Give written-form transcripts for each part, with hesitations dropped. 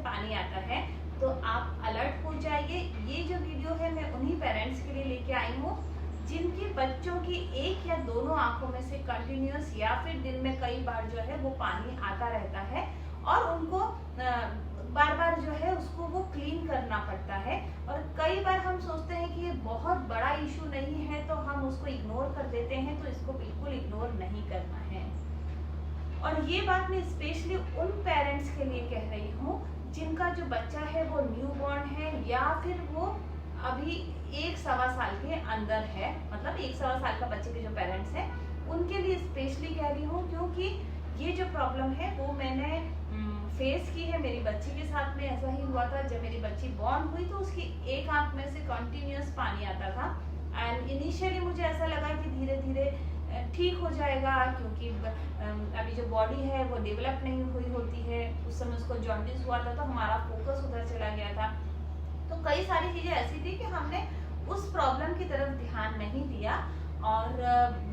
पानी आता है तो आप अलर्ट हो जाइए। ये जो वीडियो है मैं उन्हीं पेरेंट्स के लिए लेके आई हूँ जिनके बच्चों की एक या दोनों आंखों में से कंटिन्यूअस या फिर दिन में कई बार जो है वो पानी आता रहता है और उनको बार बार जो है उसको वो क्लीन करना पड़ता है। और कई बार हम सोचते हैं कि ये बहुत बड़ा इशू नहीं है तो हम उसको इग्नोर कर देते हैं, तो इसको बिल्कुल इग्नोर नहीं करना है। और ये बात मैं स्पेशली उन पेरेंट्स के लिए कह रही हूँ जिनका जो बच्चा है वो न्यू बॉर्न है या फिर वो अभी 1-1.25 साल के अंदर है, मतलब 1-1.25 साल का बच्चे के जो पेरेंट्स हैं उनके लिए स्पेशली कह रही हूँ, क्योंकि ये जो प्रॉब्लम है वो मैंने फेस की है। मेरी बच्ची के साथ में ऐसा ही हुआ था। जब मेरी बच्ची बॉर्न हुई तो उसकी एक आंख में से कंटिन्यूअस पानी आता था एंड इनिशियली मुझे ऐसा लगा कि धीरे धीरे ठीक हो जाएगा, क्योंकि अभी जो बॉडी है वो डेवलप नहीं हुई होती है। उस समय उसको जॉन्डिस हुआ था तो हमारा फोकस उधर चला गया था। तो कई सारी चीजें ऐसी थी कि हमने उस प्रॉब्लम की तरफ ध्यान नहीं दिया और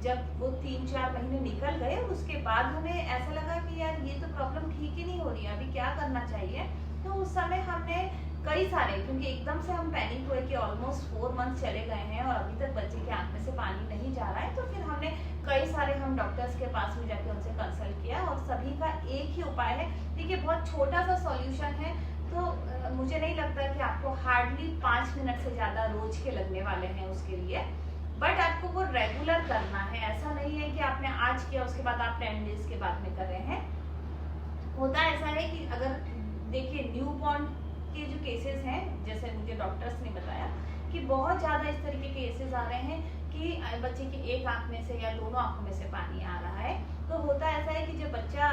जब वो 3-4 महीने निकल गए उसके बाद हमें ऐसा लगा कि यार ये तो प्रॉब्लम ठीक ही नहीं हो रही है, अभी क्या करना चाहिए। तो उस समय हमने कई सारे, क्योंकि एकदम से हम पैनिक हुए कि ऑलमोस्ट 4 मंथ चले गए हैं और अभी तक बच्चे की आंख में से पानी नहीं जा रहा है, तो फिर हमने कई सारे हम डॉक्टर्स के पास में जाके उनसे कंसल्ट किया और सभी का एक ही उपाय है। देखिए बहुत छोटा सा सॉल्यूशन है, तो मुझे नहीं लगता कि आपको हार्डली 5 मिनट से ज्यादा रोज के लगने वाले हैं उसके लिए, बट आपको वो रेगुलर करना है। ऐसा नहीं है कि आपने आज किया उसके बाद आप 10 डेज के बाद में कर रहे हैं। होता ऐसा है कि अगर देखिए न्यू बॉर्न के जो केसेस हैं, जैसे मुझे डॉक्टर्स ने बताया कि बहुत ज्यादा इस तरीके के केसेस आ रहे हैं कि बच्चे की एक आंख में से या दोनों आंखों में से पानी आ रहा है। तो होता ऐसा है कि जब बच्चा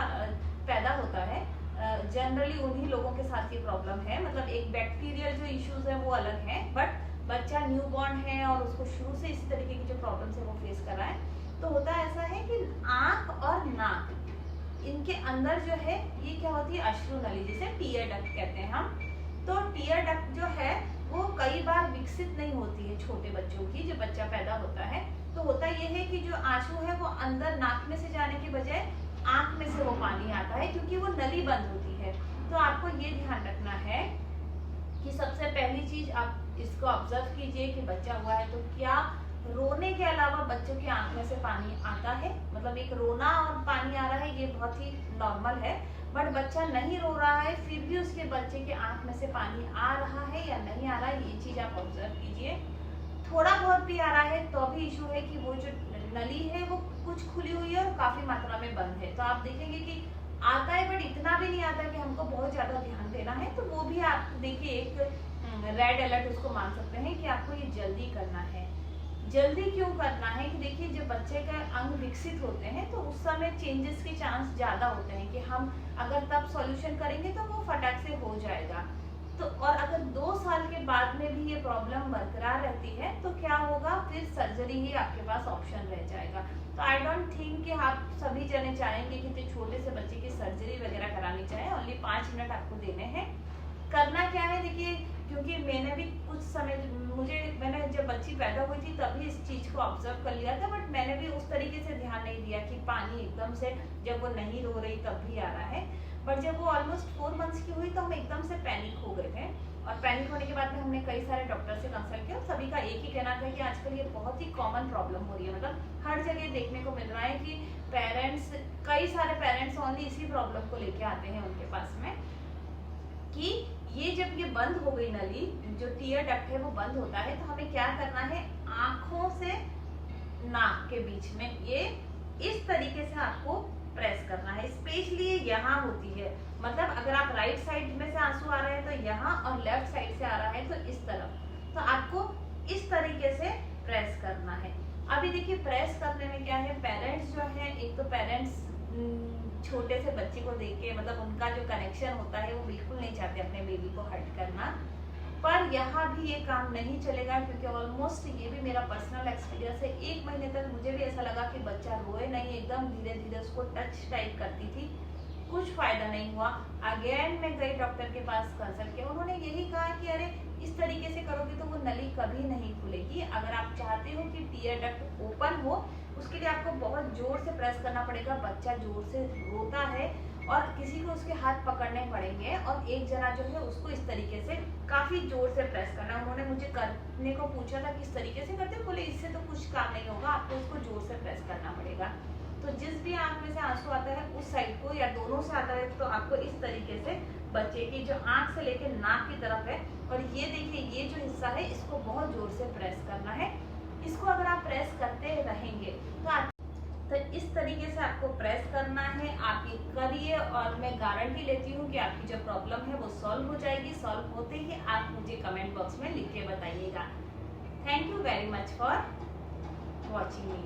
पैदा होता है जनरली उन्हीं लोगों के साथ ये प्रॉब्लम है, मतलब एक बैक्टीरियल जो इश्यूज है वो अलग है, बट बच्चा न्यू बॉर्न है और उसको शुरू से इसी तरीके की जो प्रॉब्लम्स है वो फेस कर रहा है। तो होता ऐसा है कि आंख और नाक इनके अंदर जो है ये क्या होती है, अश्रु नली, जिसे टीयर डक्ट कहते हैं हम। तो टीयर डक्ट जो है वो कई बार विकसित नहीं होती है छोटे बच्चों की, जब बच्चा पैदा होता है तो होता ये है कि जो आंसू है वो अंदर नाक में से जाने के बजाय आंख में से वो पानी आता है, क्योंकि वो नली बंद होती है। तो आपको ये ध्यान रखना है कि सबसे पहली चीज आप इसको ऑब्जर्व कीजिए कि बच्चा हुआ है तो क्या रोने के अलावा बच्चों की आंख में से पानी आता है। मतलब एक रोना और पानी आ रहा है ये बहुत ही नॉर्मल है, बट बच्चा नहीं रो रहा है फिर भी उसके बच्चे के आंख में से पानी आ रहा है या नहीं आ रहा है, ये चीज आप ऑब्जर्व कीजिए। थोड़ा बहुत भी आ रहा है तो भी इशू है कि वो जो नली है वो कुछ खुली हुई है और काफी मात्रा में बंद है। तो आप देखेंगे कि आता है बट इतना भी नहीं आता कि हमको बहुत ज्यादा ध्यान देना है। तो वो भी आप देखिए एक रेड अलर्ट उसको मान सकते हैं कि आपको ये जल्दी करना है। जल्दी क्यों करना है कि देखिए जब बच्चे का अंग विकसित होते हैं तो उस समय चेंजेस के चांस ज्यादा होते हैं कि हम अगर तब सॉल्यूशन करेंगे तो वो फटाक से हो जाएगा। तो और अगर 2 साल के बाद में भी ये प्रॉब्लम बरकरार रहती है तो क्या होगा, फिर सर्जरी ही आपके पास ऑप्शन रह जाएगा। तो आई डोंट थिंक कि आप सभी जने चाहेंगे कि छोटे से बच्चे की सर्जरी वगैरह करानी चाहे। ओनली 5 मिनट आपको देने हैं। करना क्या है देखिए, क्योंकि मैंने भी कुछ समय मैंने जब बच्ची पैदा हुई थी तभी इस चीज को ऑब्जर्व कर लिया था, बट मैंने भी उस तरीके से ध्यान नहीं दिया कि पानी एकदम से जब वो नहीं रो रही तब भी आ रहा है। बट जब वो ऑलमोस्ट 4 मंथ्स की हुई तो हम एकदम से पैनिक हो गए थे और पैनिक होने के बाद में हमने कई सारे डॉक्टर से कंसल्ट किया। सभी का एक ही कहना था कि आजकल ये बहुत ही कॉमन प्रॉब्लम हो रही है, मतलब हर जगह देखने को मिल रहा है कि पेरेंट्स, कई सारे पेरेंट्स ओनली इसी प्रॉब्लम को लेके आते हैं उनके पास में कि ये जब ये बंद हो गई नली, जो टीयर डक्ट है वो बंद होता है, तो हमें क्या करना है, आंखों से नाक के बीच में ये इस तरीके से आपको प्रेस करना है। स्पेशली यहाँ होती है, मतलब अगर आप राइट साइड में से आंसू आ रहे हैं तो यहाँ और लेफ्ट साइड से आ रहा है तो इस तरफ, तो आपको इस तरीके से प्रेस करना है। अभी देखिए प्रेस करने में क्या है, पेरेंट्स जो है, एक तो पेरेंट्स छोटे से बच्चे को देख के, मतलब उनका जो कनेक्शन होता है वो बिल्कुल नहीं चाहते अपने बेबी को हर्ट करना, पर यहाँ भी ये काम नहीं चलेगा क्योंकि ऑलमोस्ट ये भी मेरा पर्सनल एक्सपीरियंस है। 1 महीने तक मुझे भी ऐसा लगा कि बच्चा रोए नहीं, एकदम धीरे धीरे उसको टच टाइप करती थी, कुछ फायदा नहीं हुआ। अगेन मैं गई डॉक्टर के पास कंसल्ट किया, उन्होंने यही कहा कि अरे इस तरीके से करोगे तो वो नली कभी नहीं खुलेगी। अगर आप चाहते हो कि टीयर डक्ट ओपन हो, उसके लिए आपको बहुत जोर से प्रेस करना पड़ेगा। बच्चा जोर से रोता है और किसी को उसके हाथ पकड़ने पड़ेंगे और एक जना जो है उसको इस तरीके से काफी जोर से प्रेस करना। उन्होंने मुझे करने को पूछा था किस तरीके से करते, बोले इससे तो कुछ काम नहीं होगा, आपको उसको जोर से प्रेस करना पड़ेगा। तो जिस भी आंख में से आंसू आता है उस साइड को या दोनों से आता है तो आपको इस तरीके से बच्चे की जो आंख से लेकर नाक की तरफ है और ये देखिए ये जो हिस्सा है इसको बहुत जोर से प्रेस करना है। इसको अगर आप प्रेस करते रहेंगे तो इस तरीके से आपको प्रेस करना है। आप ये करिए और मैं गारंटी लेती हूँ कि आपकी जो प्रॉब्लम है वो सॉल्व हो जाएगी। सॉल्व होते ही आप मुझे कमेंट बॉक्स में लिख के बताइएगा। Thank you very much for watching me.